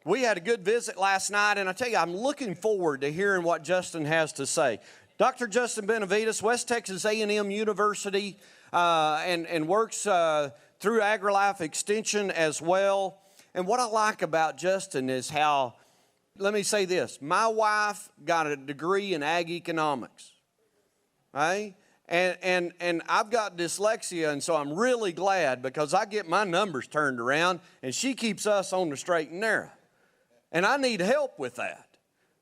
We had a good visit last night, and I tell you, I'm looking forward to hearing what Justin has to say. Dr. Justin Benavidez, West Texas A&M University, and works through Agrilife Extension as well. And what I like about Justin is how, let me say this, my wife got a degree in ag economics, right? And I've got dyslexia, and so I'm really glad because I get my numbers turned around, and she keeps us on the straight and narrow. And I need help with that.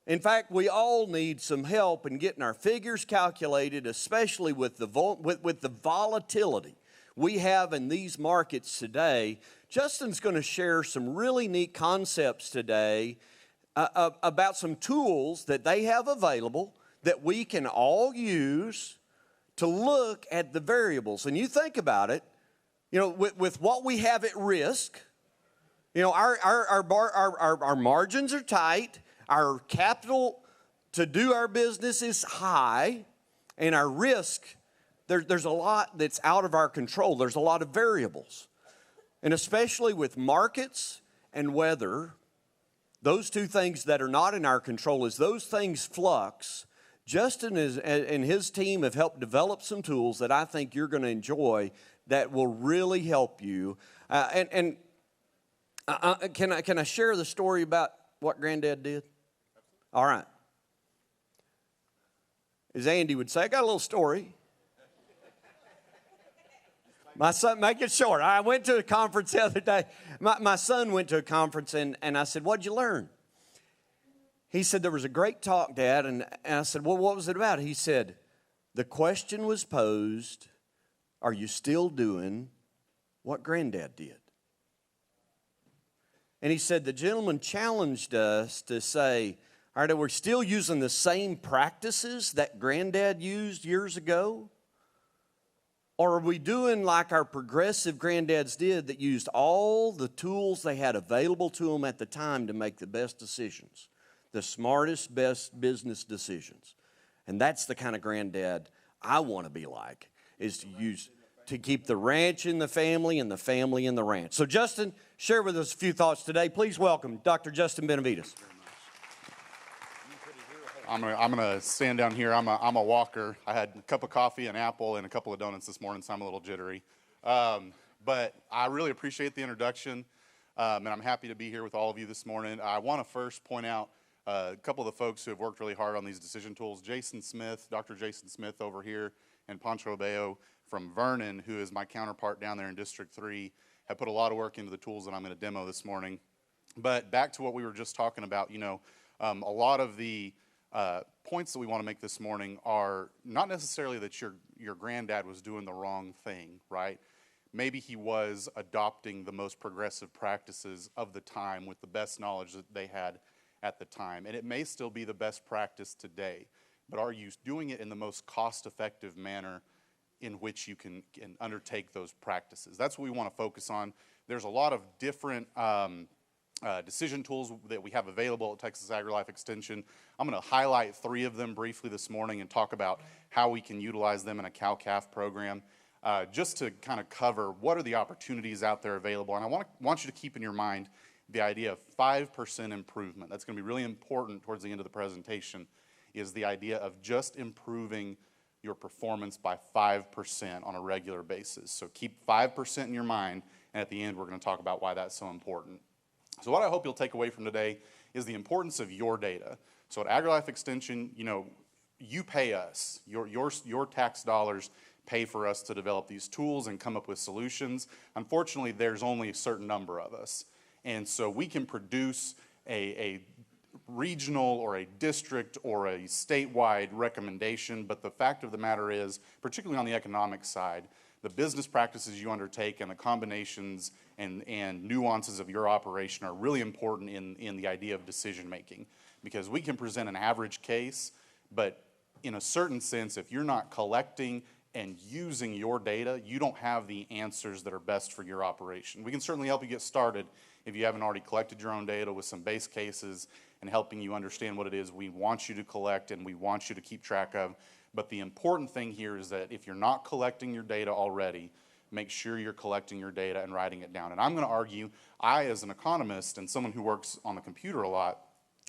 In fact, we all need some help in getting our figures calculated, especially with the volatility we have in these markets today. Justin's going to share some really neat concepts today about some tools that they have available that we can all use to look at the variables. And you think about it, you know, with what we have at risk, you know, our margins are tight, our capital to do our business is high, and our risk, there's a lot that's out of our control. There's a lot of variables. And especially with markets and weather, those two things that are not in our control, as those things flux, Justin and his team have helped develop some tools that I think you're going to enjoy that will really help you. Can I share the story about what Granddad did? All right. As Andy would say, I got a little story. My son, make it short. I went to a conference the other day. My son went to a conference, and I said, "What'd you learn?" He said, "There was a great talk, Dad." And I said, "Well, what was it about?" He said, "The question was posed, are you still doing what Granddad did?" And he said, the gentleman challenged us to say, all right, we're still using the same practices that Granddad used years ago? Or are we doing like our progressive granddads did that used all the tools they had available to them at the time to make the best decisions, the smartest, best business decisions? And that's the kind of granddad I want to be like, is to keep the ranch in the family and the family in the ranch. So Justin, share with us a few thoughts today. Please welcome Dr. Justin Benavidez. I'm gonna stand down here. I'm a walker. I had a cup of coffee, an apple, and a couple of donuts this morning, so I'm a little jittery. But I really appreciate the introduction, and I'm happy to be here with all of you this morning. I want to first point out a couple of the folks who have worked really hard on these decision tools. Jason Smith, Dr. Jason Smith over here, and Pancho Bayo from Vernon, who is my counterpart down there in District 3, have put a lot of work into the tools that I'm going to demo this morning. But back to what we were just talking about, you know, a lot of the points that we want to make this morning are not necessarily that your granddad was doing the wrong thing, right? Maybe he was adopting the most progressive practices of the time with the best knowledge that they had at the time. And it may still be the best practice today, but are you doing it in the most cost-effective manner in which you can undertake those practices? That's what we want to focus on. There's a lot of different decision tools that we have available at Texas Agrilife Extension. I'm going to highlight 3 of them briefly this morning and talk about how we can utilize them in a cow-calf program, just to kind of cover what are the opportunities out there available. And I want you to keep in your mind the idea of 5% improvement. That's going to be really important towards the end of the presentation, is the idea of just improving your performance by 5% on a regular basis. So keep 5% in your mind, and at the end we're going to talk about why that's so important. So what I hope you'll take away from today is the importance of your data. So at Agrilife Extension, you know, you pay us. Your tax dollars pay for us to develop these tools and come up with solutions. Unfortunately, there's only a certain number of us. And so we can produce a regional or a district or a statewide recommendation, but the fact of the matter is, particularly on the economic side, the business practices you undertake and the combinations and nuances of your operation are really important in the idea of decision making, because we can present an average case, but in a certain sense, if you're not collecting and using your data, you don't have the answers that are best for your operation. We can certainly help you get started if you haven't already collected your own data with some base cases and helping you understand what it is we want you to collect and we want you to keep track of. But the important thing here is that if you're not collecting your data already, make sure you're collecting your data and writing it down. And I'm going to argue, I as an economist and someone who works on the computer a lot,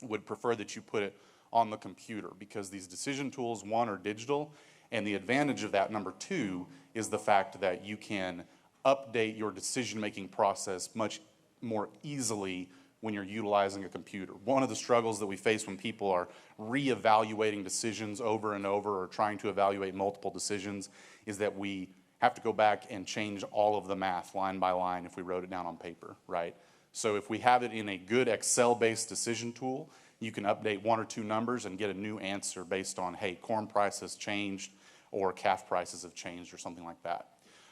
would prefer that you put it on the computer, because these decision tools, one, are digital, and the advantage of that, number two, is the fact that you can update your decision-making process much more easily when you're utilizing a computer. One of the struggles that we face when people are reevaluating decisions over and over, or trying to evaluate multiple decisions, is that we have to go back and change all of the math line by line if we wrote it down on paper, right? So if we have it in a good Excel-based decision tool, you can update one or two numbers and get a new answer based on, hey, corn price has changed or calf prices have changed or something like that.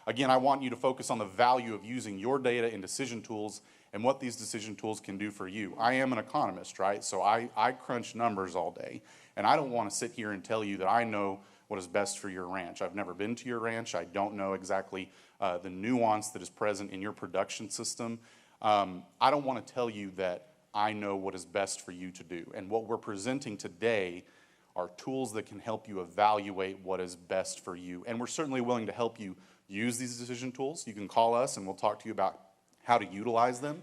Again, I want you to focus on the value of using your data in decision tools and what these decision tools can do for you. I am an economist, right? So I crunch numbers all day, and I don't want to sit here and tell you that I know what is best for your ranch. I've never been to your ranch. I don't know exactly the nuance that is present in your production system. I don't want to tell you that I know what is best for you to do. And what we're presenting today are tools that can help you evaluate what is best for you. And we're certainly willing to help you use these decision tools. You can call us and we'll talk to you about how to utilize them.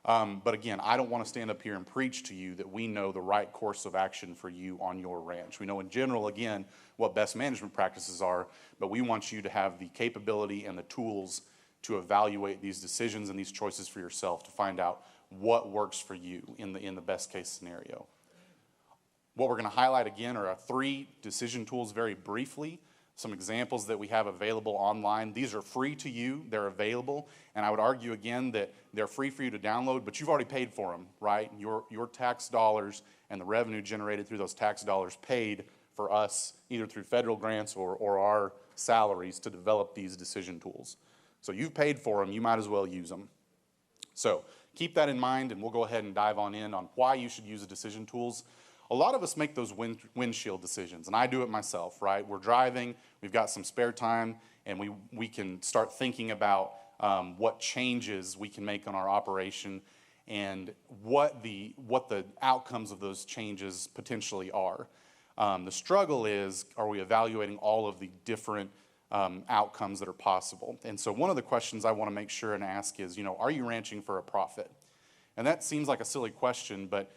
But again, I don't want to stand up here and preach to you that we know the right course of action for you on your ranch. We know in general, again, what best management practices are, but we want you to have the capability and the tools to evaluate these decisions and these choices for yourself, to find out what works for you in the best case scenario. What we're going to highlight again are 3 decision tools very briefly. Some examples that we have available online. These are free to you, they're available, and I would argue again that they're free for you to download, but you've already paid for them, right? Your tax dollars and the revenue generated through those tax dollars paid for us, either through federal grants or our salaries, to develop these decision tools. So you've paid for them, you might as well use them. So keep that in mind, and we'll go ahead and dive on in on why you should use the decision tools. A lot of us make those windshield decisions, and I do it myself, right? We're driving, we've got some spare time, and we can start thinking about what changes we can make on our operation and what the outcomes of those changes potentially are. The struggle is, are we evaluating all of the different outcomes that are possible? And so one of the questions I want to make sure and ask is, are you ranching for a profit? And that seems like a silly question, but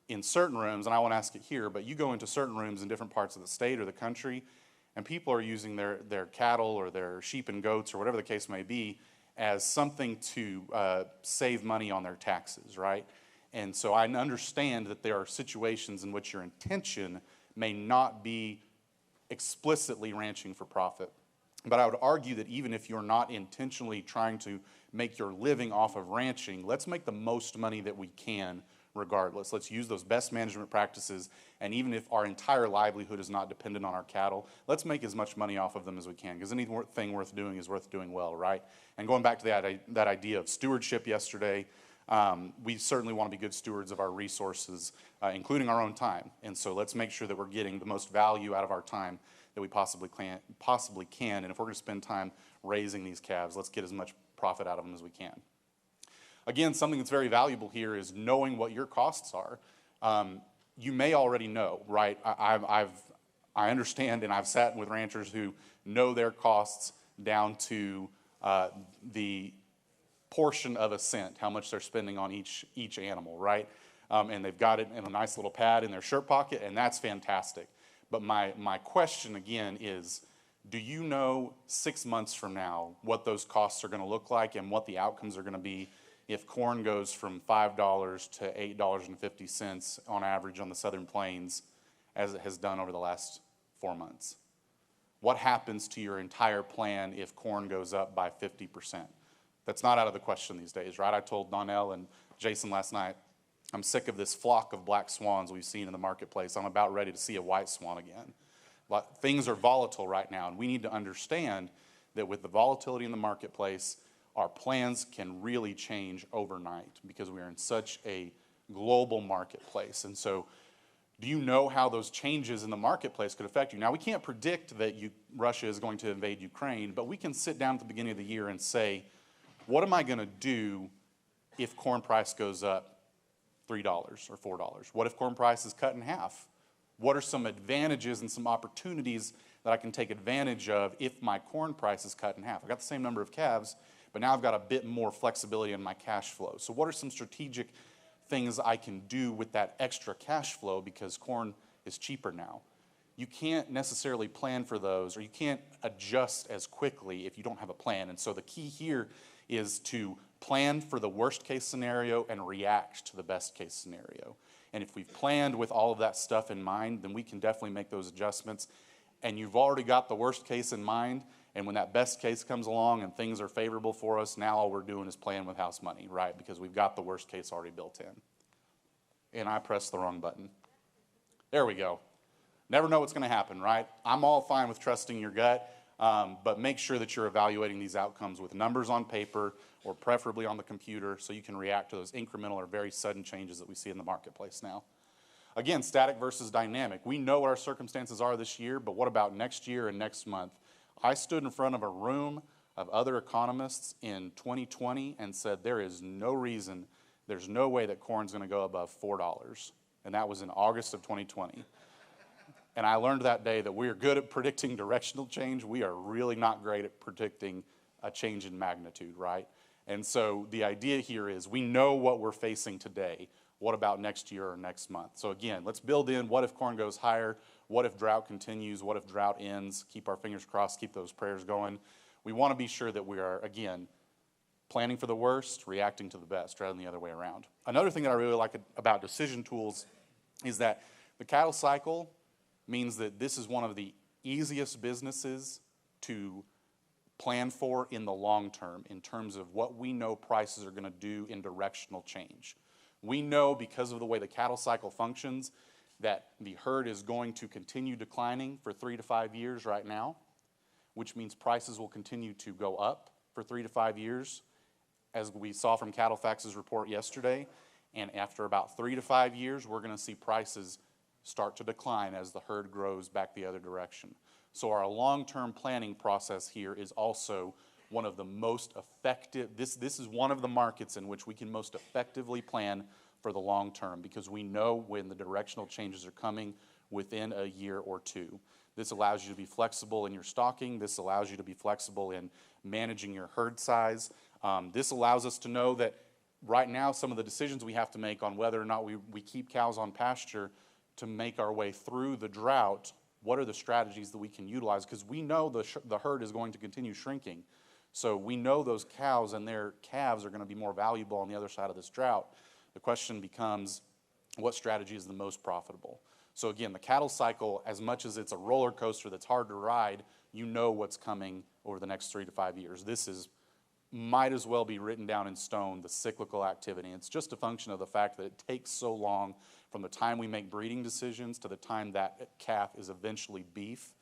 in certain rooms, and I won't ask it here, but you go into certain rooms in different parts of the state or the country, and people are using their cattle or their sheep and goats or whatever the case may be as something to save money on their taxes, right? And so I understand that there are situations in which your intention may not be explicitly ranching for profit. But I would argue that even if you're not intentionally trying to make your living off of ranching, let's make the most money that we can regardless. Let's use those best management practices, and even if our entire livelihood is not dependent on our cattle, let's make as much money off of them as we can, because anything worth doing is worth doing well, right? And going back to that idea of stewardship yesterday, we certainly want to be good stewards of our resources, including our own time. And so let's make sure that we're getting the most value out of our time that we possibly can. And if we're going to spend time raising these calves, let's get as much profit out of them as we can. Again, something that's very valuable here is knowing what your costs are. You may already know, right? I understand, and I've sat with ranchers who know their costs down to the portion of a cent, how much they're spending on each animal, right? And they've got it in a nice little pad in their shirt pocket, and that's fantastic. But my question again is, do you know 6 months from now what those costs are going to look like and what the outcomes are going to be if corn goes from $5 to $8.50 on average on the Southern Plains, as it has done over the last 4 months? What happens to your entire plan if corn goes up by 50%? That's not out of the question these days, right? I told Donnell and Jason last night, I'm sick of this flock of black swans we've seen in the marketplace. I'm about ready to see a white swan again. But things are volatile right now, and we need to understand that with the volatility in the marketplace, our plans can really change overnight because we are in such a global marketplace. And so, do you know how those changes in the marketplace could affect you? Now, we can't predict that Russia is going to invade Ukraine, but we can sit down at the beginning of the year and say, what am I going to do if corn price goes up $3 or $4? What if corn price is cut in half? What are some advantages and some opportunities that I can take advantage of if my corn price is cut in half. I got the same number of calves, but now I've got a bit more flexibility in my cash flow. So what are some strategic things I can do with that extra cash flow because corn is cheaper now? You can't necessarily plan for those, or you can't adjust as quickly if you don't have a plan. And so the key here is to plan for the worst case scenario and react to the best case scenario. And if we've planned with all of that stuff in mind, then we can definitely make those adjustments. And you've already got the worst case in mind, and when that best case comes along and things are favorable for us, now all we're doing is playing with house money, right? Because we've got the worst case already built in. And I pressed the wrong button. There we go. Never know what's going to happen, right? I'm all fine with trusting your gut, but make sure that you're evaluating these outcomes with numbers on paper or preferably on the computer so you can react to those incremental or very sudden changes that we see in the marketplace now. Again, static versus dynamic. We know what our circumstances are this year, but what about next year and next month? I stood in front of a room of other economists in 2020 and said there is no reason, there's no way that corn's going to go above $4. And that was in August of 2020. And I learned that day that we are good at predicting directional change. We are really not great at predicting a change in magnitude, right? And so the idea here is we know what we're facing today. What about next year or next month? So again, let's build in what if corn goes higher? What if drought continues? What if drought ends? Keep our fingers crossed, keep those prayers going. We want to be sure that we are, again, planning for the worst, reacting to the best, rather than the other way around. Another thing that I really like about decision tools is that the cattle cycle means that this is one of the easiest businesses to plan for in the long term in terms of what we know prices are going to do in directional change. We know because of the way the cattle cycle functions that the herd is going to continue declining for 3 to 5 years right now, which means prices will continue to go up for 3 to 5 years, as we saw from CattleFax's report yesterday. And after about 3 to 5 years, we're going to see prices start to decline as the herd grows back the other direction. So our long-term planning process here is also one of the most effective. This is one of the markets in which we can most effectively plan for the long term because we know when the directional changes are coming within a year or two. This allows you to be flexible in your stocking. This allows you to be flexible in managing your herd size. This allows us to know that right now some of the decisions we have to make on whether or not we keep cows on pasture to make our way through the drought, what are the strategies that we can utilize? Because we know the herd is going to continue shrinking. So we know those cows and their calves are going to be more valuable on the other side of this drought. The question becomes, what strategy is the most profitable? So again, the cattle cycle, as much as it's a roller coaster that's hard to ride, you know what's coming over the next 3 to 5 years. This might as well be written down in stone, the cyclical activity. It's just a function of the fact that it takes so long from the time we make breeding decisions to the time that calf is eventually beef,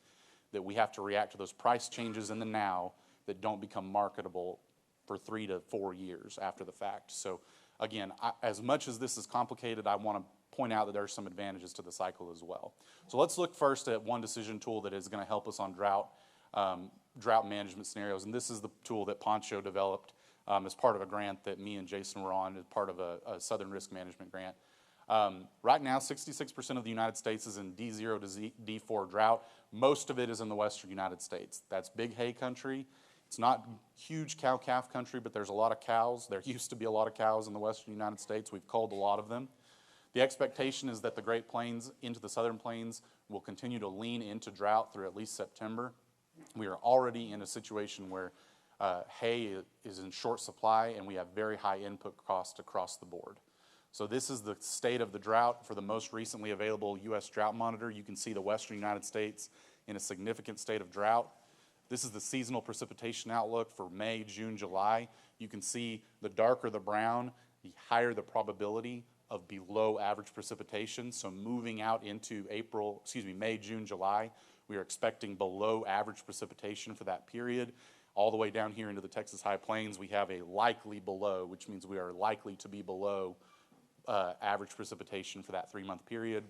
that we have to react to those price changes in the now that don't become marketable for 3 to 4 years after the fact. So again, as much as this is complicated, I want to point out that there are some advantages to the cycle as well. So let's look first at one decision tool that is going to help us on drought management scenarios. And this is the tool that Poncho developed as part of a grant that me and Jason were on as part of a Southern Risk Management grant. Right now, 66% of the United States is in D0 to D4 drought. Most of it is in the western United States. That's big hay country. It's not huge cow-calf country, but there's a lot of cows. There used to be a lot of cows in the western United States. We've culled a lot of them. The expectation is that the Great Plains into the Southern Plains will continue to lean into drought through at least September. We are already in a situation where hay is in short supply and we have very high input costs across the board. So this is the state of the drought for the most recently available U.S. drought monitor. You can see the western United States in a significant state of drought. This is the seasonal precipitation outlook for May, June, July. You can see the darker the brown, the higher the probability of below average precipitation. So moving out into May, June, July, we are expecting below average precipitation for that period. All the way down here into the Texas High Plains, we have a likely below, which means we are likely to be below average precipitation for that 3-month period.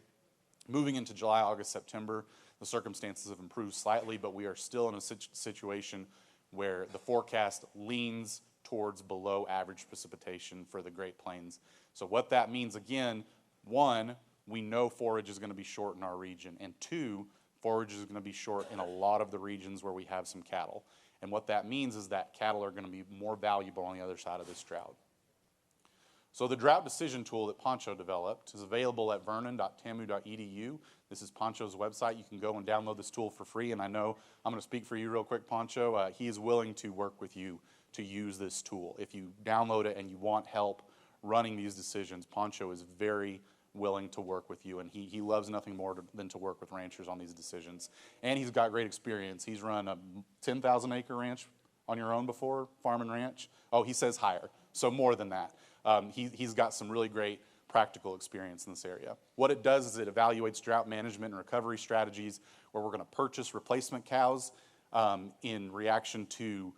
Moving into July, August, September, the circumstances have improved slightly, but we are still in a situation where the forecast leans towards below average precipitation for the Great Plains. So what that means, again, one, we know forage is going to be short in our region, and two, Forage is going to be short in a lot of the regions where we have some cattle. And what that means is that cattle are going to be more valuable on the other side of this drought. So the drought decision tool that Pancho developed is available at vernon.tamu.edu. This is Pancho's website. You can go and download this tool for free. And I know I'm going to speak for you real quick, Pancho. He is willing to work with you to use this tool. If you download it and you want help running these decisions, Pancho is very willing to work with you, and he loves nothing more than to work with ranchers on these decisions. And he's got great experience. He's run a 10,000 acre ranch on your own before, farm and ranch. Oh, he says higher, so more than that. He's got some really great practical experience in this area. What it does is it evaluates drought management and recovery strategies where we're going to purchase replacement cows in reaction to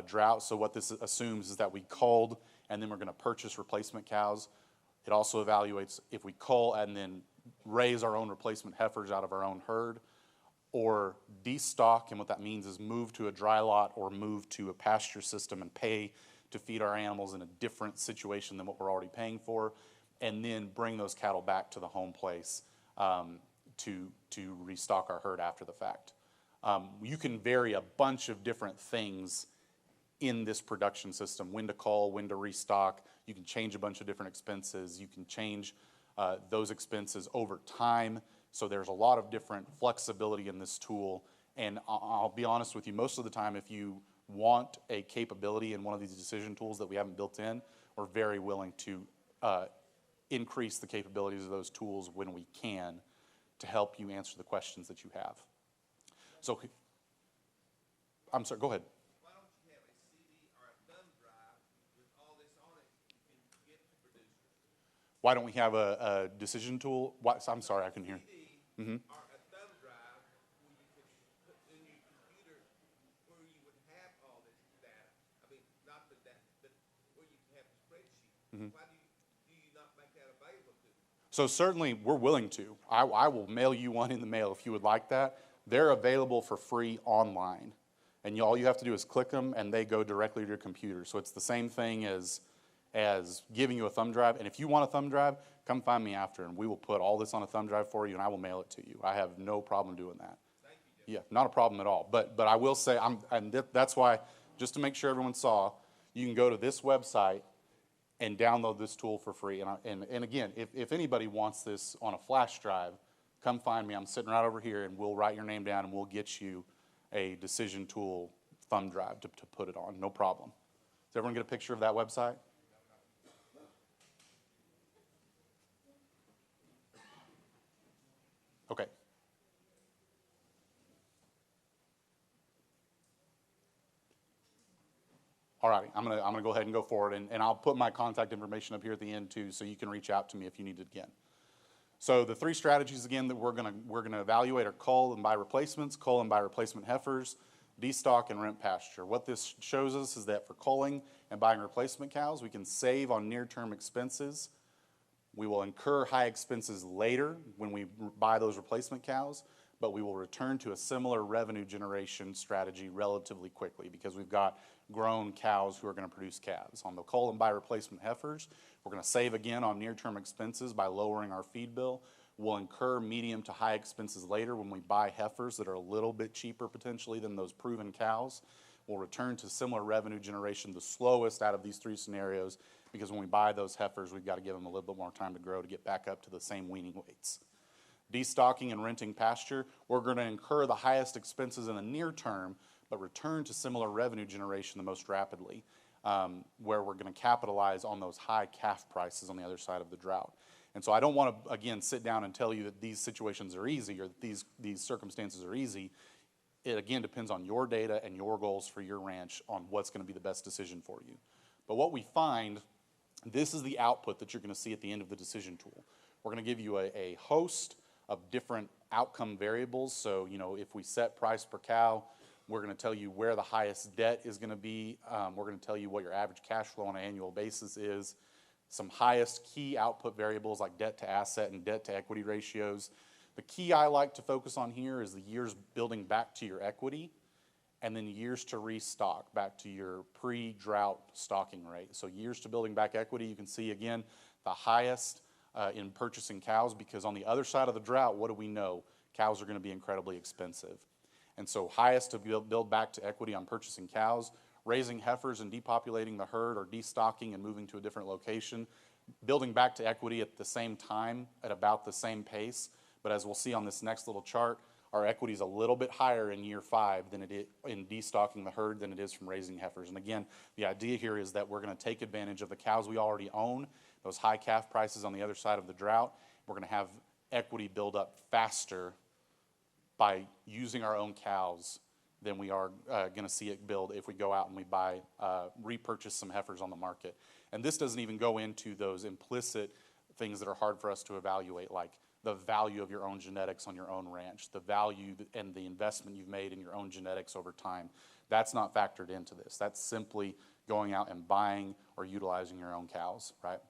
drought. So what this assumes is that we culled and then we're going to purchase replacement cows. It also evaluates if we cull and then raise our own replacement heifers out of our own herd, or destock, and what that means is move to a dry lot or move to a pasture system and pay to feed our animals in a different situation than what we're already paying for, and then bring those cattle back to the home place to restock our herd after the fact. You can vary a bunch of different things in this production system: when to cull, when to restock. You can change a bunch of different expenses. You can change those expenses over time. So there's a lot of different flexibility in this tool. And I'll be honest with you, most of the time, if you want a capability in one of these decision tools that we haven't built in, we're very willing to increase the capabilities of those tools when we can to help you answer the questions that you have. So, I'm sorry, go ahead. Why don't we have a decision tool? I'm sorry, I couldn't hear. Mm-hmm. Or a thumb drive where you could put in your computer where you would have all this data. I mean, not the data, but where you can have a spreadsheet. Mm-hmm. Why do you not make that available to them? So certainly we're willing to. I will mail you one in the mail if you would like that. They're available for free online. And all you have to do is click them and they go directly to your computer. So it's the same thing as giving you a thumb drive. And if you want a thumb drive, come find me after, and we will put all this on a thumb drive for you, and I will mail it to you. I have no problem doing that. Thank you, yeah, not a problem at all. But I will say, that's why, just to make sure everyone saw, you can go to this website and download this tool for free. And again, if anybody wants this on a flash drive, come find me. I'm sitting right over here, and we'll write your name down, and we'll get you a decision tool thumb drive to put it on. No problem. Does everyone get a picture of that website? Okay. All right, I'm gonna go ahead and go forward, and I'll put my contact information up here at the end too, so you can reach out to me if you need it again. So the three strategies again that we're gonna evaluate are cull and buy replacements, cull and buy replacement heifers, destock and rent pasture. What this shows us is that for culling and buying replacement cows, we can save on near-term expenses. We will incur high expenses later when we buy those replacement cows, but we will return to a similar revenue generation strategy relatively quickly because we've got grown cows who are going to produce calves. On the cull and buy replacement heifers, we're going to save again on near-term expenses by lowering our feed bill. We'll incur medium to high expenses later when we buy heifers that are a little bit cheaper potentially than those proven cows. We'll return to similar revenue generation, the slowest out of these three scenarios, because when we buy those heifers, we've got to give them a little bit more time to grow to get back up to the same weaning weights. Destocking and renting pasture, we're going to incur the highest expenses in the near term, but return to similar revenue generation the most rapidly, where we're going to capitalize on those high calf prices on the other side of the drought. And so I don't want to, again, sit down and tell you that these situations are easy or that these circumstances are easy. It, again, depends on your data and your goals for your ranch on what's going to be the best decision for you. But what we find, this is the output that you're going to see at the end of the decision tool. We're going to give you a host of different outcome variables. So, if we set price per cow, we're going to tell you where the highest debt is going to be. We're going to tell you what your average cash flow on an annual basis is. Some highest key output variables like debt to asset and debt to equity ratios. The key I like to focus on here is the years building back to your equity, and then years to restock back to your pre-drought stocking rate. So years to building back equity, you can see again the highest in purchasing cows, because on the other side of the drought, what do we know? cows are going to be incredibly expensive. And so highest to build back to equity on purchasing cows, raising heifers and depopulating the herd or destocking and moving to a different location, building back to equity at the same time at about the same pace. But as we'll see on this next little chart, our equity is a little bit higher in year 5 than it is in destocking the herd than it is from raising heifers. And again, the idea here is that we're going to take advantage of the cows we already own, those high calf prices on the other side of the drought. We're going to have equity build up faster by using our own cows than we are going to see it build if we go out and we buy, repurchase some heifers on the market. And this doesn't even go into those implicit things that are hard for us to evaluate, like the value of your own genetics on your own ranch, the value and the investment you've made in your own genetics over time. That's not factored into this. That's simply going out and buying or utilizing your own cows, right?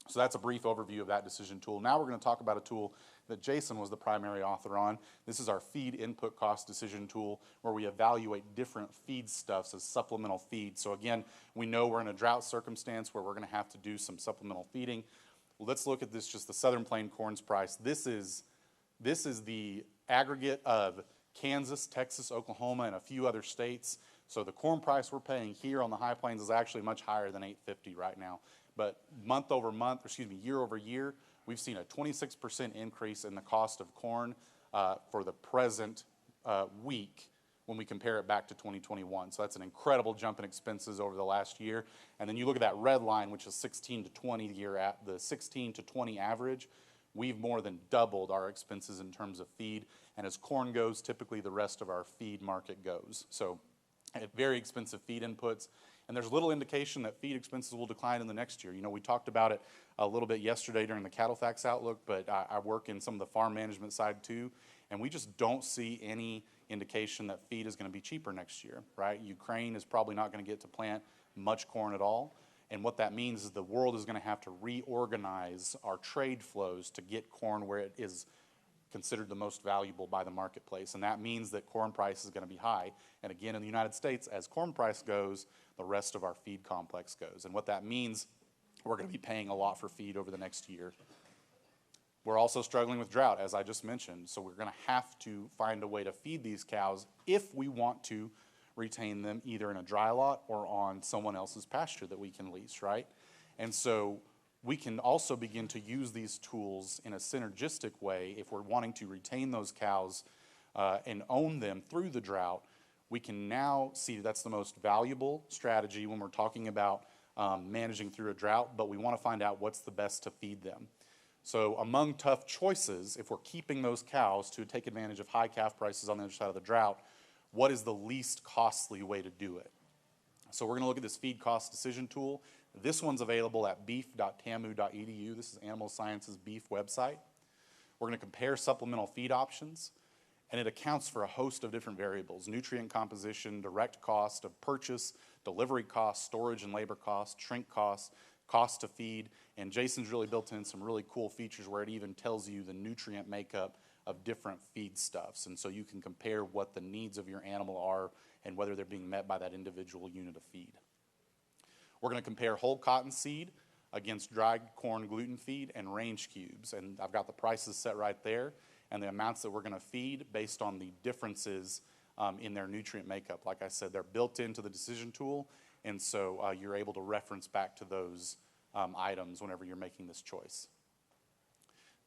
So that's a brief overview of that decision tool. Now we're going to talk about a tool that Jason was the primary author on. This is our feed input cost decision tool, where we evaluate different feedstuffs as supplemental feed. So again, we know we're in a drought circumstance where we're going to have to do some supplemental feeding. Let's look at this, just the Southern Plain corn's price. This is the aggregate of Kansas, Texas, Oklahoma, and a few other states. So the corn price we're paying here on the High Plains is actually much higher than $8.50 right now. But year over year, we've seen a 26% increase in the cost of corn for the present week when we compare it back to 2021. So that's an incredible jump in expenses over the last year. And then you look at that red line, which is 16 to 20 year at the 16 to 20 average. We've more than doubled our expenses in terms of feed. And as corn goes, typically the rest of our feed market goes. So very expensive feed inputs. And there's little indication that feed expenses will decline in the next year. You know, we talked about it a little bit yesterday during the Cattle Facts Outlook, but I work in some of the farm management side too, and we just don't see any indication that feed is going to be cheaper next year, right? Ukraine is probably not going to get to plant much corn at all, and what that means is the world is going to have to reorganize our trade flows to get corn where it is considered the most valuable by the marketplace, and that means that corn price is going to be high. And again, in the United States, as corn price goes, the rest of our feed complex goes. And what that means, we're going to be paying a lot for feed over the next year. We're also struggling with drought, as I just mentioned, so we're going to have to find a way to feed these cows if we want to retain them either in a dry lot or on someone else's pasture that we can lease, right? And so we can also begin to use these tools in a synergistic way if we're wanting to retain those cows and own them through the drought. We can now see that's the most valuable strategy when we're talking about managing through a drought, but we want to find out what's the best to feed them. So among tough choices, if we're keeping those cows to take advantage of high calf prices on the other side of the drought, what is the least costly way to do it? So we're going to look at this feed cost decision tool. This one's available at beef.tamu.edu. This is Animal Sciences Beef website. We're going to compare supplemental feed options, and it accounts for a host of different variables: nutrient composition, direct cost of purchase, delivery costs, storage and labor costs, shrink costs, cost to feed, and Jason's really built in some really cool features where it even tells you the nutrient makeup of different feedstuffs, and so you can compare what the needs of your animal are and whether they're being met by that individual unit of feed. We're going to compare whole cottonseed against dried corn gluten feed and range cubes, and I've got the prices set right there and the amounts that we're going to feed based on the differences in their nutrient makeup. Like I said, they're built into the decision tool, and so you're able to reference back to those items whenever you're making this choice.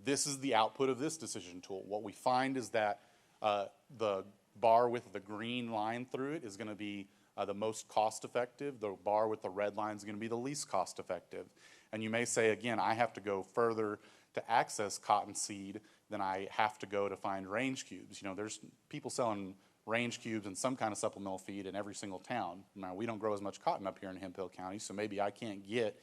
This is the output of this decision tool. What we find is that the bar with the green line through it is going to be the most cost effective. The bar with the red line is going to be the least cost effective. And you may say, again, I have to go further to access cottonseed than I have to go to find range cubes. You know, there's people selling range cubes and some kind of supplemental feed in every single town. Now, we don't grow as much cotton up here in Hemphill County, so maybe I can't get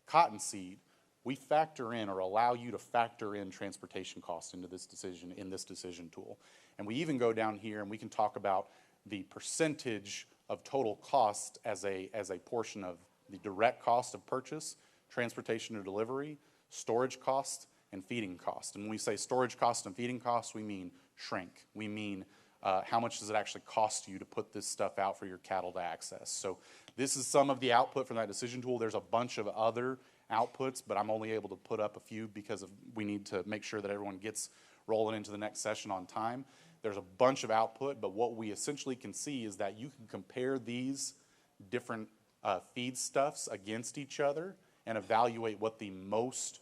cottonseed. We factor in, or allow you to factor in, transportation costs into this decision in this decision tool. And we even go down here and we can talk about the percentage of total cost as a portion of the direct cost of purchase, transportation or delivery, storage cost, and feeding cost. And when we say storage cost and feeding cost, we mean shrink. We mean how much does it actually cost you to put this stuff out for your cattle to access. So this is some of the output from that decision tool. There's a bunch of other outputs, but I'm only able to put up a few because we need to make sure that everyone gets rolling into the next session on time. There's a bunch of output, but what we essentially can see is that you can compare these different feedstuffs against each other and evaluate what the most,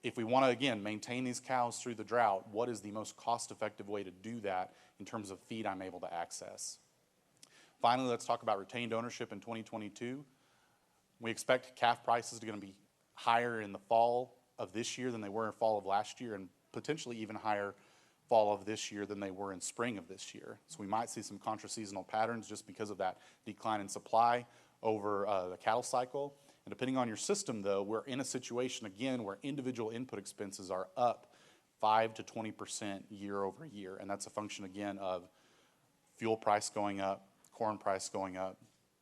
if we want to, again, maintain these cows through the drought, what is the most cost-effective way to do that in terms of feed I'm able to access. Finally, let's talk about retained ownership in 2022. We expect calf prices to going to be higher in the fall of this year than they were in fall of last year, and potentially even higher fall of this year than they were in spring of this year. So we might see some contra-seasonal patterns just because of that decline in supply over the cattle cycle. And depending on your system, though, we're in a situation, again, where individual input expenses are up 5 to 20% year over year. And that's a function, again, of fuel price going up, corn price going up,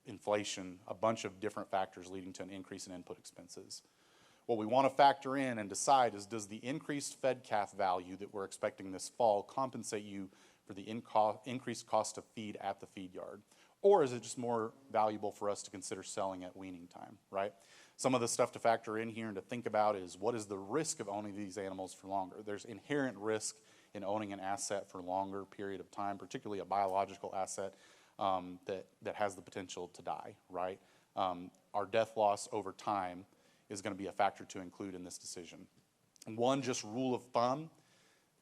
inflation, a bunch of different factors leading to an increase in input expenses. What we want to factor in and decide is, does the increased fed calf value that we're expecting this fall compensate you for the increased cost of feed at the feed yard? Or is it just more valuable for us to consider selling at weaning time, right? Some of the stuff to factor in here and to think about is, what is the risk of owning these animals for longer? There's inherent risk in owning an asset for a longer period of time, particularly a biological asset that has the potential to die, right? Our death loss over time is going to be a factor to include in this decision. And one just rule of thumb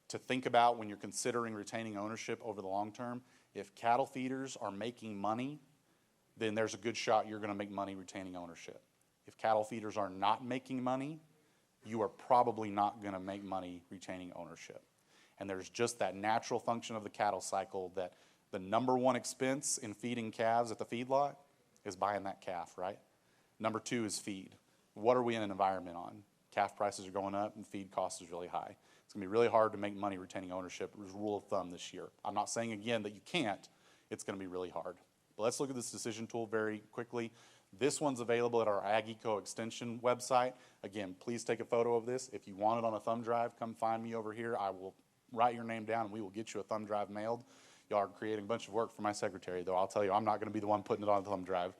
to think about when you're considering retaining ownership over the long term: if cattle feeders are making money, then there's a good shot you're going to make money retaining ownership. If cattle feeders are not making money, you are probably not going to make money retaining ownership. And there's just that natural function of the cattle cycle that the number one expense in feeding calves at the feedlot is buying that calf, right? Number two is feed. What are we in an environment on? Calf prices are going up and feed cost is really high. It's going to be really hard to make money retaining ownership. It was a rule of thumb this year. I'm not saying, again, that you can't. It's going to be really hard. But let's look at this decision tool very quickly. This one's available at our Ag Eco Extension website. Again, please take a photo of this. If you want it on a thumb drive, come find me over here. I will write your name down and we will get you a thumb drive mailed. Y'all are creating a bunch of work for my secretary, though. I'll tell you, I'm not going to be the one putting it on a thumb drive.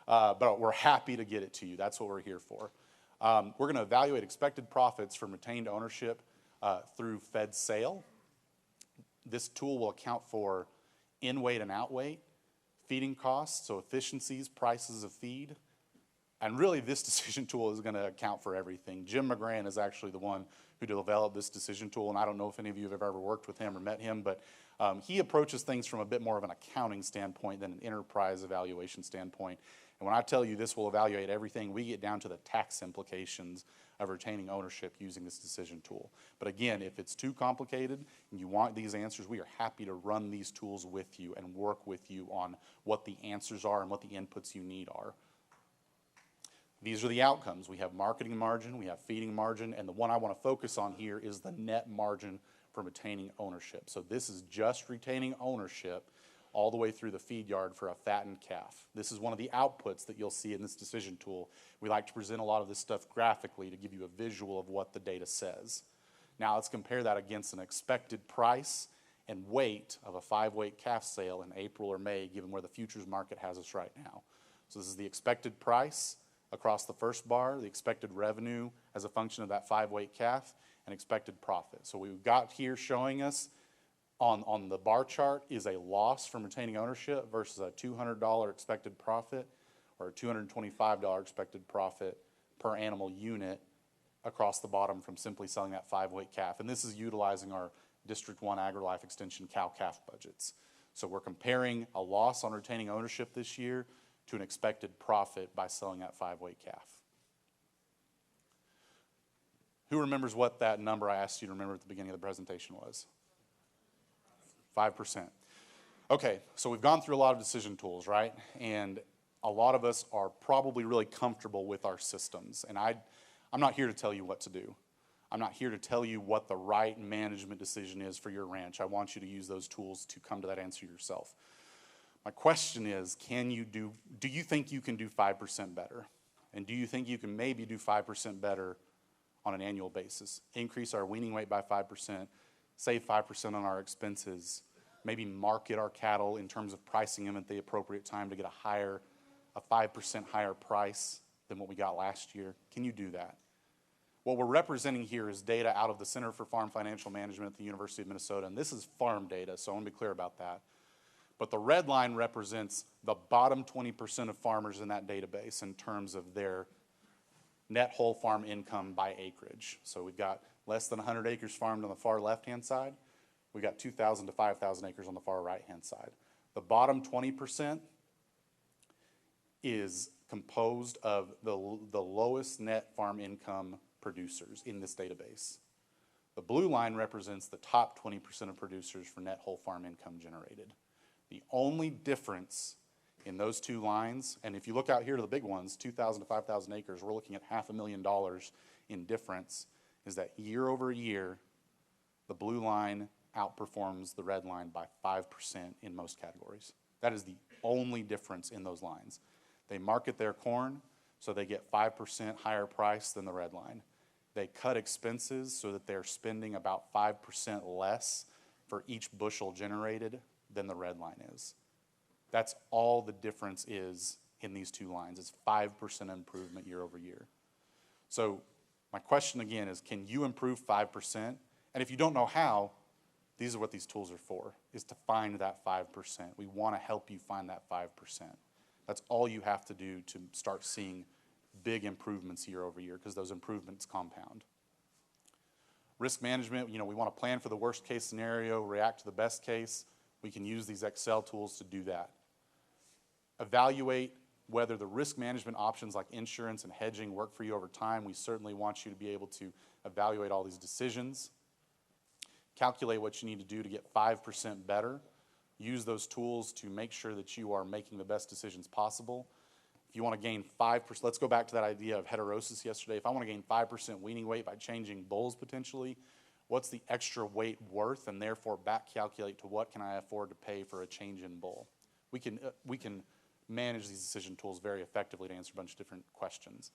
But we're happy to get it to you. That's what we're here for. We're going to evaluate expected profits from retained ownership through fed sale. This tool will account for in-weight and out-weight, feeding costs, so efficiencies, prices of feed. And really, this decision tool is going to account for everything. Jim McGran is actually the one who developed this decision tool, and I don't know if any of you have ever worked with him or met him, but he approaches things from a bit more of an accounting standpoint than an enterprise evaluation standpoint. And when I tell you this will evaluate everything, we get down to the tax implications of retaining ownership using this decision tool. But again, if it's too complicated and you want these answers, we are happy to run these tools with you and work with you on what the answers are and what the inputs you need are. These are the outcomes. We have marketing margin, we have feeding margin, and the one I want to focus on here is the net margin for retaining ownership. So this is just retaining ownership all the way through the feed yard for a fattened calf. This is one of the outputs that you'll see in this decision tool. We like to present a lot of this stuff graphically to give you a visual of what the data says. Now let's compare that against an expected price and weight of a 5-weight calf sale in April or May, given where the futures market has us right now. So this is the expected price across the first bar, the expected revenue as a function of that 5-weight calf, and expected profit. So we've got here showing us on the bar chart is a loss from retaining ownership versus a $200 expected profit or a $225 expected profit per animal unit across the bottom from simply selling that 5-weight calf. And this is utilizing our District 1 Agrilife Extension cow-calf budgets. So we're comparing a loss on retaining ownership this year to an expected profit by selling that 5-weight calf. Who remembers what that number I asked you to remember at the beginning of the presentation was? 5%. Okay, so we've gone through a lot of decision tools, right? And a lot of us are probably really comfortable with our systems. And I'm not here to tell you what to do. I'm not here to tell you what the right management decision is for your ranch. I want you to use those tools to come to that answer yourself. My question is, do you think you can do 5% better? And do you think you can maybe do 5% better on an annual basis? Increase our weaning weight by 5%, save 5% on our expenses, maybe market our cattle in terms of pricing them at the appropriate time to get a 5% higher price than what we got last year. Can you do that? What we're representing here is data out of the Center for Farm Financial Management at the University of Minnesota, and this is farm data, so I want to be clear about that. But the red line represents the bottom 20% of farmers in that database in terms of their net whole farm income by acreage. So we've got less than 100 acres farmed on the far left-hand side. We've got 2,000 to 5,000 acres on the far right-hand side. The bottom 20% is composed of the lowest net farm income producers in this database. The blue line represents the top 20% of producers for net whole farm income generated. The only difference in those two lines, and if you look out here to the big ones, 2,000 to 5,000 acres, we're looking at $500,000 in difference, is that year over year, the blue line outperforms the red line by 5% in most categories. That is the only difference in those lines. They market their corn, so they get 5% higher price than the red line. They cut expenses so that they're spending about 5% less for each bushel generated than the red line is. That's all the difference is in these two lines. It's 5% improvement year over year. So my question again is, can you improve 5%? And if you don't know how, these are what these tools are for, is to find that 5%. We want to help you find that 5%. That's all you have to do to start seeing big improvements year over year, because those improvements compound. Risk management, we want to plan for the worst case scenario, react to the best case. We can use these Excel tools to do that. Evaluate whether the risk management options like insurance and hedging work for you over time. We certainly want you to be able to evaluate all these decisions. Calculate what you need to do to get 5% better. Use those tools to make sure that you are making the best decisions possible. If you want to gain 5%, let's go back to that idea of heterosis yesterday. If I want to gain 5% weaning weight by changing bulls potentially, what's the extra weight worth, and therefore back calculate to what can I afford to pay for a change in bull. We can manage these decision tools very effectively to answer a bunch of different questions.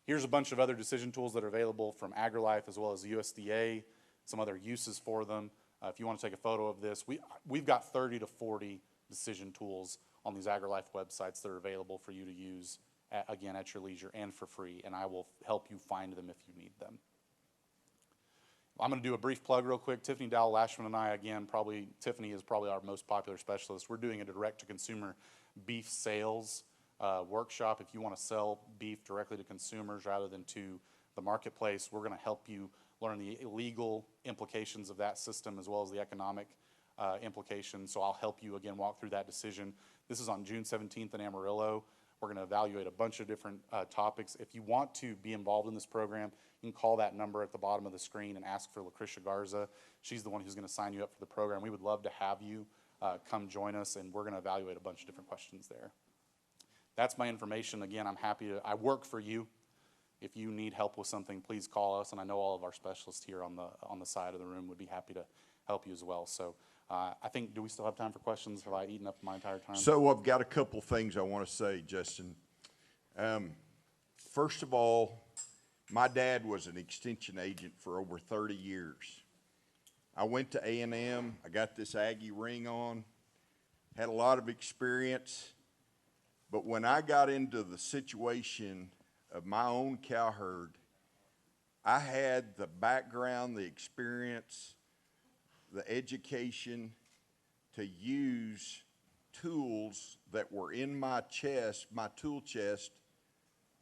Here's a bunch of other decision tools that are available from Agrilife as well as USDA, some other uses for them. If you want to take a photo of this, we've got 30 to 40 decision tools on these Agrilife websites that are available for you to use, at your leisure and for free, and I will help you find them if you need them. I'm going to do a brief plug real quick. Tiffany Dowell-Lashman and I, again, Tiffany is probably our most popular specialist. We're doing a direct-to-consumer beef sales workshop. If you want to sell beef directly to consumers rather than to the marketplace, we're going to help you learn the legal implications of that system as well as the economic implications. So I'll help you, again, walk through that decision. This is on June 17th in Amarillo. We're going to evaluate a bunch of different topics. If you want to be involved in this program, you can call that number at the bottom of the screen and ask for Lucretia Garza. She's the one who's going to sign you up for the program. We would love to have you come join us, and we're going to evaluate a bunch of different questions there. That's my information. Again, I work for you. If you need help with something, please call us, and I know all of our specialists here on the side of the room would be happy to help you as well. So I think, do we still have time for questions? Have I eaten up my entire time? So I've got a couple things I want to say, Justin. First of all, my dad was an extension agent for over 30 years. I went to A&M. I got this Aggie ring on, had a lot of experience. But when I got into the situation of my own cow herd, I had the background, the experience, the education to use tools that were in my chest, my tool chest,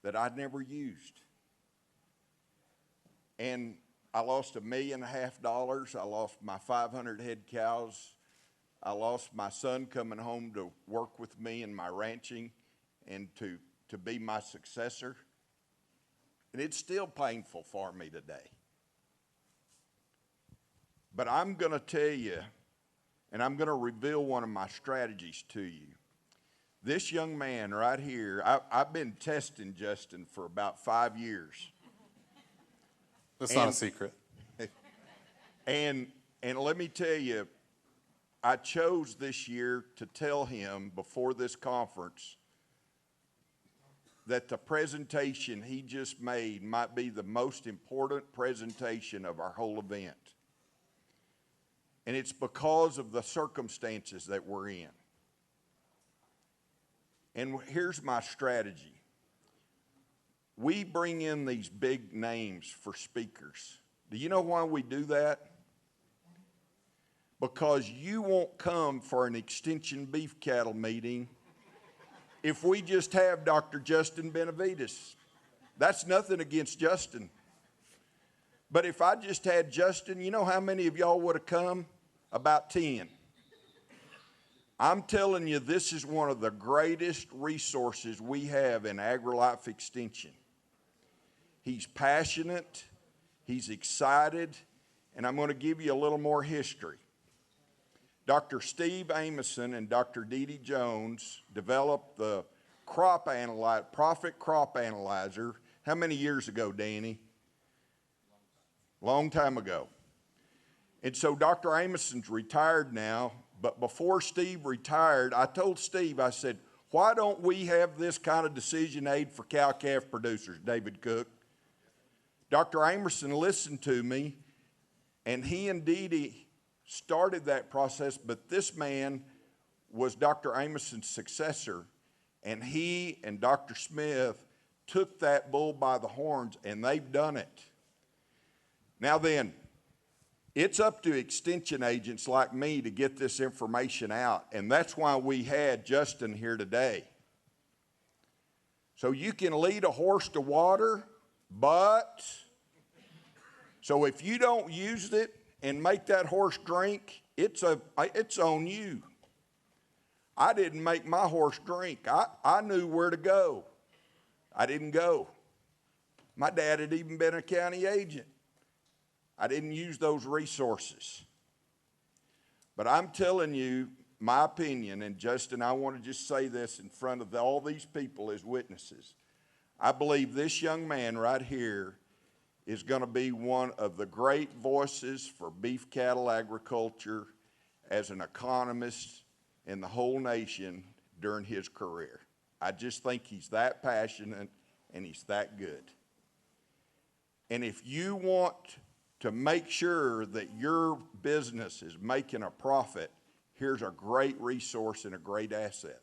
that I'd never used. And I lost $1.5 million. I lost my 500 head cows. I lost my son coming home to work with me in my ranching and to be my successor. And it's still painful for me today. But I'm going to tell you, and I'm going to reveal one of my strategies to you. This young man right here, I've been testing Justin for about 5 years. That's not a secret. And let me tell you, I chose this year to tell him before this conference that the presentation he just made might be the most important presentation of our whole event. And it's because of the circumstances that we're in. And here's my strategy. we bring in these big names for speakers. Do you know why we do that? Because you won't come for an extension beef cattle meeting if we just have Dr. Justin Benavidez. That's nothing against Justin. But if I just had Justin, you know how many of y'all would have come? About 10. I'm telling you, this is one of the greatest resources we have in Agrilife Extension. He's passionate, he's excited, and I'm going to give you a little more history. Dr. Steve Amison and Dr. Dee Dee Jones developed the Profit Crop Analyzer. How many years ago, Danny? Long time ago. And so Dr. Amison's retired now, but before Steve retired, I told Steve, I said, why don't we have this kind of decision aid for cow-calf producers, David Cook? Dr. Amison listened to me, and he and Dee Dee started that process, but this man was Dr. Amison's successor, and he and Dr. Smith took that bull by the horns, and they've done it. Now then, it's up to extension agents like me to get this information out, and that's why we had Justin here today. So you can lead a horse to water, but, so if you don't use it and make that horse drink, it's on you. I didn't make my horse drink. I knew where to go. I didn't go. My dad had even been a county agent. I didn't use those resources. But I'm telling you my opinion, and Justin, I want to just say this in front of all these people as witnesses. I believe this young man right here is going to be one of the great voices for beef cattle agriculture as an economist in the whole nation during his career. I just think he's that passionate and he's that good. And if you want to make sure that your business is making a profit, here's a great resource and a great asset.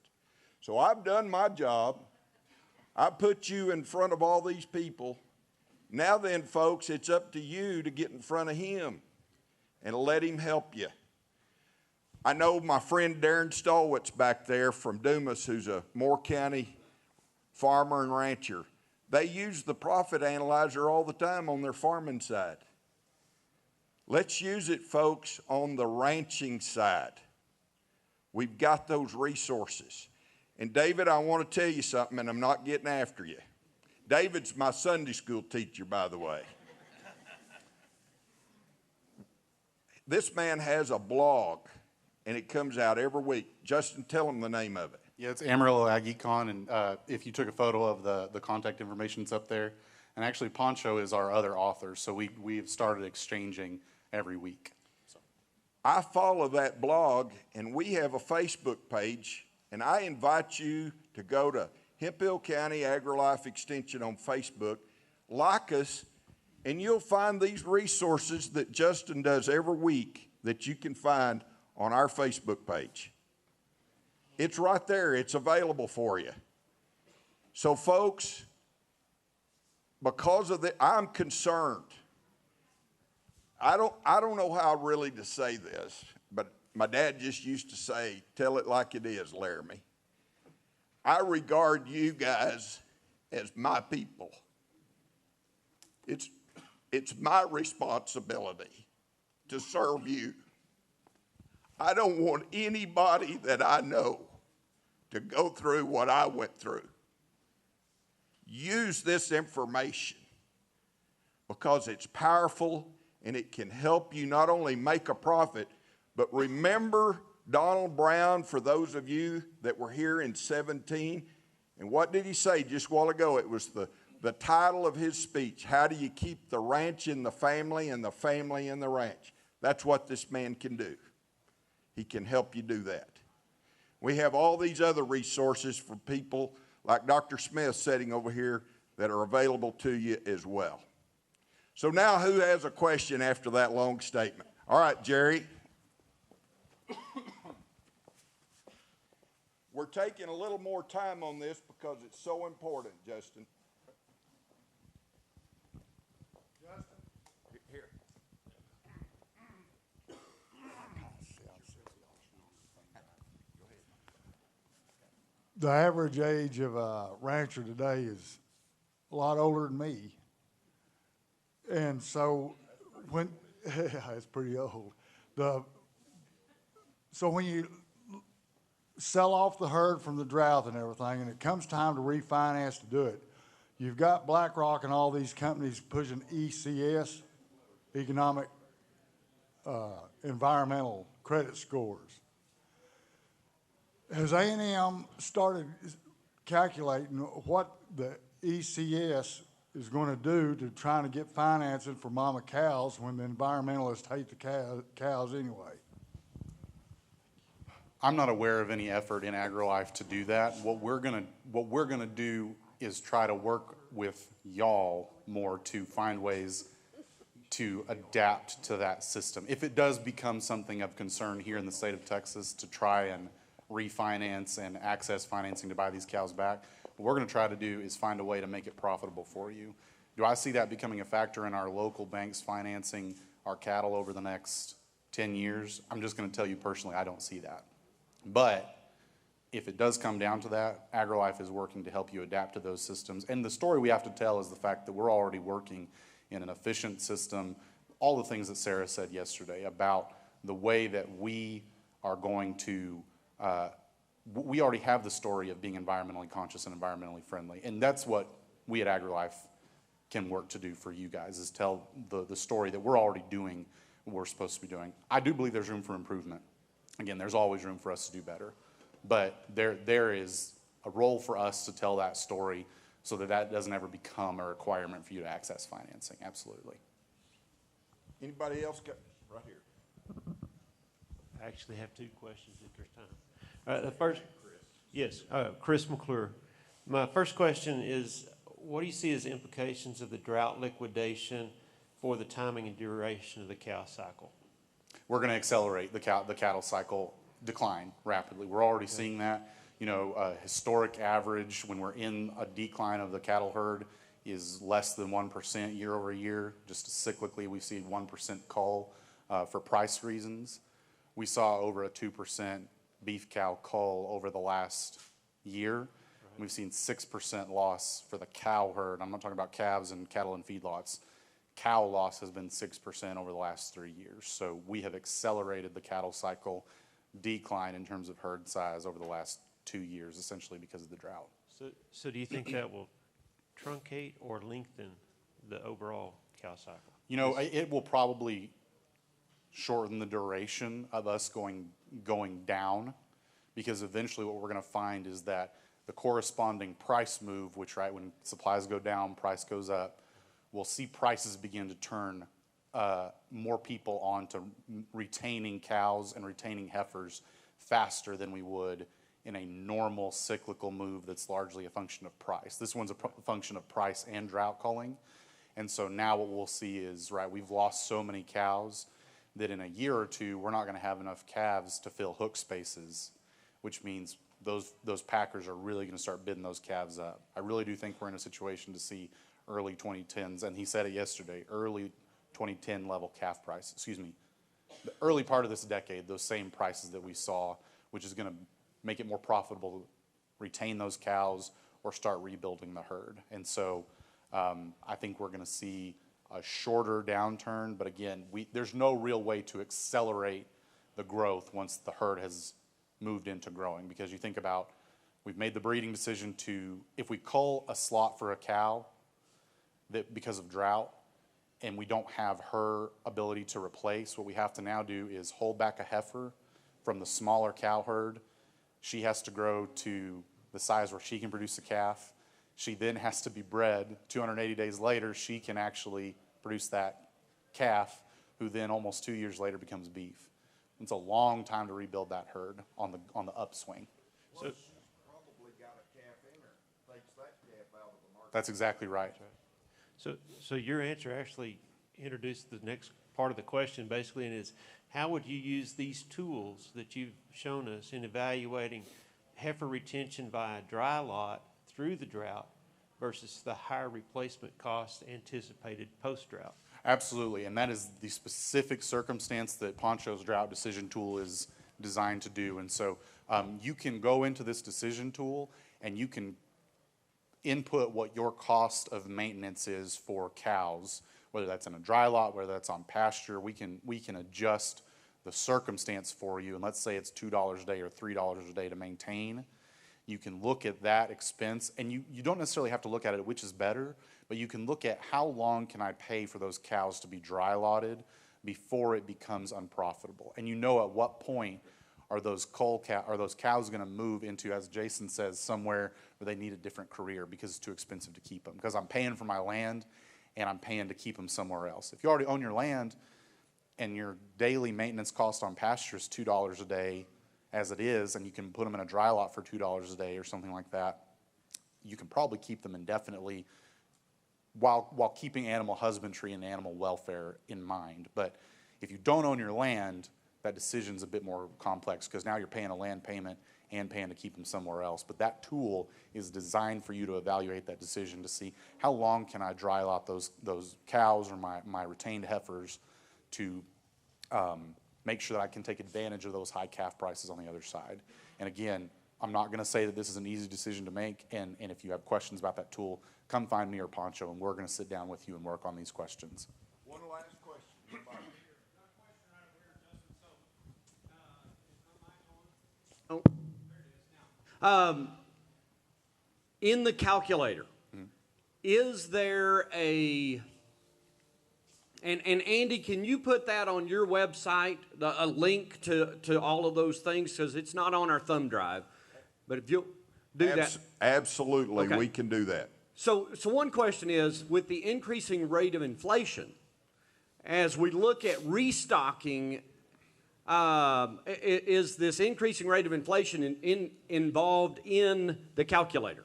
So I've done my job. I put you in front of all these people. Now then, folks, it's up to you to get in front of him and let him help you. I know my friend Darren Stolwitz back there from Dumas, who's a Moore County farmer and rancher. They use the profit analyzer all the time on their farming side. Let's use it, folks, on the ranching side. We've got those resources. And David, I want to tell you something, and I'm not getting after you. David's my Sunday school teacher, by the way. This man has a blog, and it comes out every week. Justin, tell him the name of it. Yeah, it's Amarillo Ag Econ, and if you took a photo of the contact information's up there. And actually, Poncho is our other author, so we've started exchanging every week. So. I follow that blog, and we have a Facebook page, and I invite you to go to Hemphill County Agrilife Extension on Facebook, like us, and you'll find these resources that Justin does every week that you can find on our Facebook page. It's right there. It's available for you. So, folks, because of that, I'm concerned. I don't know how really to say this, but my dad just used to say, tell it like it is, Laramie. I regard you guys as my people. It's my responsibility to serve you. I don't want anybody that I know to go through what I went through. Use this information because it's powerful and it can help you not only make a profit, but remember Donald Brown, for those of you that were here in 17. And what did he say just a while ago? It was the title of his speech, How Do You Keep the Ranch in the Family and the Family in the Ranch? That's what this man can do. He can help you do that. We have all these other resources for people like Dr. Smith sitting over here that are available to you as well. So now who has a question after that long statement? All right, Jerry. We're taking a little more time on this because it's so important, Justin. the average age of a rancher today is a lot older than me. And so when, it's pretty old. So when you sell off the herd from the drought and everything, and it comes time to refinance to do it, you've got BlackRock and all these companies pushing ECS, economic, environmental credit scores. Has A&M started calculating what the ECS is going to do to trying to get financing for mama cows when the environmentalists hate the cows anyway? I'm not aware of any effort in Agrilife to do that. What we're gonna do is try to work with y'all more to find ways to adapt to that system. If it does become something of concern here in the state of Texas to try and refinance and access financing to buy these cows back, what we're gonna try to do is find a way to make it profitable for you. Do I see that becoming a factor in our local banks financing our cattle over the next 10 years? I'm just gonna tell you personally, I don't see that. But if it does come down to that, Agrilife is working to help you adapt to those systems. And the story we have to tell is the fact that we're already working in an efficient system, all the things that Sarah said yesterday about the way that we are going to, we already have the story of being environmentally conscious and environmentally friendly. And that's what we at Agrilife can work to do for you guys, is tell the story that we're already doing what we're supposed to be doing. I do believe there's room for improvement. Again, there's always room for us to do better. But there is a role for us to tell that story so that that doesn't ever become a requirement for you to access financing. Absolutely. Anybody else got, right here? I actually have two questions at this time. All right, the first, yes, Chris McClure. My first question is, what do you see as implications of the drought liquidation for the timing and duration of the cow cycle? We're going to accelerate the cattle cycle decline rapidly. We're already seeing that. You know, historic average when we're in a decline of the cattle herd is less than 1% year over year. Just cyclically, we see 1% cull for price reasons. We saw over a 2% beef cow cull over the last year. Right. We've seen 6% loss for the cow herd. I'm not talking about calves and cattle and feedlots. Cow loss has been 6% over the last 3 years. So we have accelerated the cattle cycle decline in terms of herd size over the last 2 years, essentially because of the drought. So do you think that will truncate or lengthen the overall cow cycle? You know, it will probably shorten the duration of us going down, because eventually what we're going to find is that the corresponding price move, which when supplies go down, price goes up, we'll see prices begin to turn more people onto retaining cows and retaining heifers faster than we would in a normal cyclical move that's largely a function of price. This one's a function of price and drought culling. And so now what we'll see is, we've lost so many cows that in a year or two, we're not going to have enough calves to fill hook spaces, which means those packers are really going to start bidding those calves up. I really do think we're in a situation to see early 2010s, and he said it yesterday, early 2010 level calf price, the early part of this decade, those same prices that we saw, which is going to make it more profitable to retain those cows or start rebuilding the herd. And so I think we're going to see a shorter downturn, but again, there's no real way to accelerate the growth once the herd has moved into growing, because you think about, we've made the breeding decision to, if we cull a slot for a cow that because of drought and we don't have her ability to replace, what we have to now do is hold back a heifer from the smaller cow herd. She has to grow to the size where she can produce a calf. She then has to be bred. 280 days later, she can actually produce that calf, who then almost 2 years later becomes beef. It's a long time to rebuild that herd on the upswing. So she's probably got a calf in her, takes that calf out of the market. That's exactly right. So your answer actually introduced the next part of the question, basically, and is, how would you use these tools that you've shown us in evaluating heifer retention by a dry lot through the drought versus the higher replacement cost anticipated post-drought? Absolutely, and that is the specific circumstance that Poncho's drought decision tool is designed to do. And so You can go into this decision tool and you can input what your cost of maintenance is for cows, whether that's in a dry lot, whether that's on pasture. We can adjust the circumstance for you, and let's say it's $2 a day or $3 a day to maintain. You can look at that expense, and you don't necessarily have to look at it which is better, but you can look at how long can I pay for those cows to be dry lotted before it becomes unprofitable. And you know at what point are those cows going to move into, as Jason says, somewhere where they need a different career because it's too expensive to keep them. Because I'm paying for my land and I'm paying to keep them somewhere else. If you already own your land and your daily maintenance cost on pasture is $2 a day as it is, and you can put them in a dry lot for $2 a day or something like that, you can probably keep them indefinitely while keeping animal husbandry and animal welfare in mind. But if you don't own your land, that decision's a bit more complex because now you're paying a land payment and paying to keep them somewhere else. But that tool is designed for you to evaluate that decision to see how long can I dry lot those cows or my retained heifers to make sure that I can take advantage of those high calf prices on the other side. And again, I'm not going to say that this is an easy decision to make, and if you have questions about that tool, come find me or Poncho, and we're going to sit down with you and work on these questions. One last question. In the calculator, is there and Andy, can you put that on your website, a link to all of those things? Because it's not on our thumb drive. But if you'll do that. Absolutely, Okay. we can do that. So one question is, with the increasing rate of inflation, as we look at restocking, is this increasing rate of inflation involved in the calculator?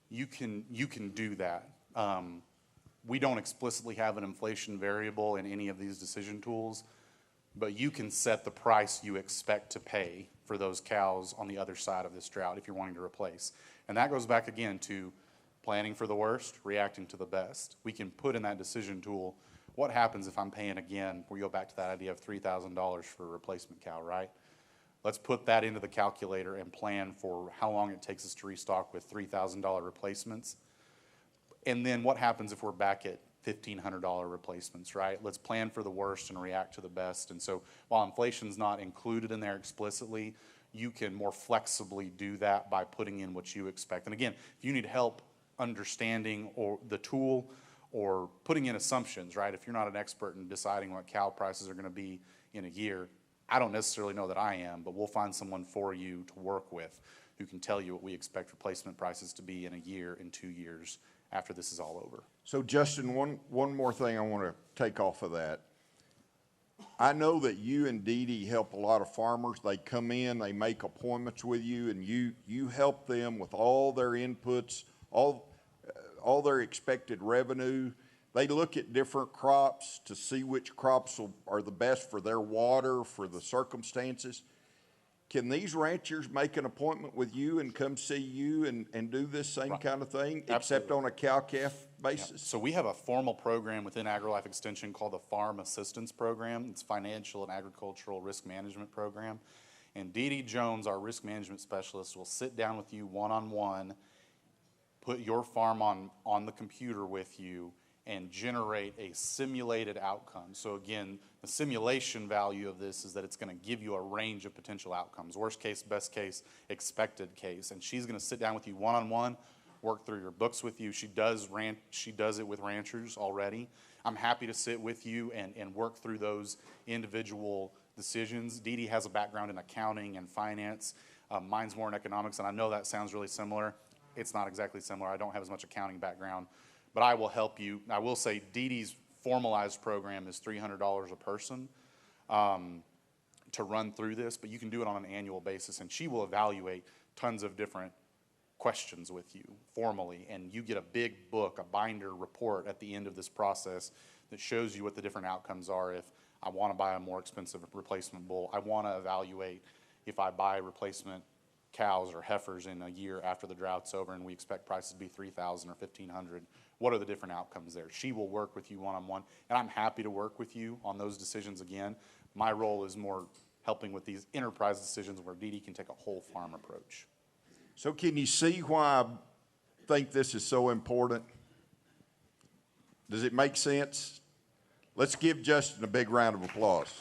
You can do that. We don't explicitly have an inflation variable in any of these decision tools, but you can set the price you expect to pay for those cows on the other side of this drought if you're wanting to replace. And that goes back again to planning for the worst, reacting to the best. We can put in that decision tool, what happens if I'm paying again, we go back to that idea of $3,000 for a replacement cow, right? Let's put that into the calculator and plan for how long it takes us to restock with $3,000 replacements. And then what happens if we're back at $1,500 replacements, right? Let's plan for the worst and react to the best. And so while inflation's not included in there explicitly, you can more flexibly do that by putting in what you expect. And again, if you need help understanding or the tool or putting in assumptions, right? If you're not an expert in deciding what cow prices are going to be in a year, I don't necessarily know that I am, but we'll find someone for you to work with who can tell you what we expect replacement prices to be in a year, in 2 years, after this is all over. So Justin, one more thing I want to take off of that. I know that you and Dee Dee help a lot of farmers. They come in, they make appointments with you, and you help them with all their inputs, all their expected revenue. They look at different crops to see which crops are the best for their water, for the circumstances. Can these ranchers make an appointment with you and come see you and do this same kind of thing, except on a cow-calf basis? Yeah. So we have a formal program within Agrilife Extension called the Farm Assistance Program. It's financial and agricultural risk management program. And Dee Dee Jones, our risk management specialist, will sit down with you one-on-one, put your farm on the computer with you, and generate a simulated outcome. So again, the simulation value of this is that it's going to give you a range of potential outcomes. Worst case, best case, expected case. And she's going to sit down with you one-on-one, work through your books with you. She does it with ranchers already. I'm happy to sit with you and work through those individual decisions. Dee Dee has a background in accounting and finance. Mine's more in economics, and I know that sounds really similar. It's not exactly similar. I don't have as much accounting background. But I will help you. I will say Dee Dee's formalized program is $300 a person to run through this, but you can do it on an annual basis, and she will evaluate tons of different questions with you formally, and you get a big book, a binder report at the end of this process that shows you what the different outcomes are. If I want to buy a more expensive replacement bull, I want to evaluate if I buy replacement cows or heifers in a year after the drought's over and we expect prices to be $3,000 or $1,500. What are the different outcomes there? She will work with you one-on-one, and I'm happy to work with you on those decisions again. My role is more helping with these enterprise decisions where DD can take a whole farm approach. So can you see why I think this is so important? Does it make sense? Let's give Justin a big round of applause.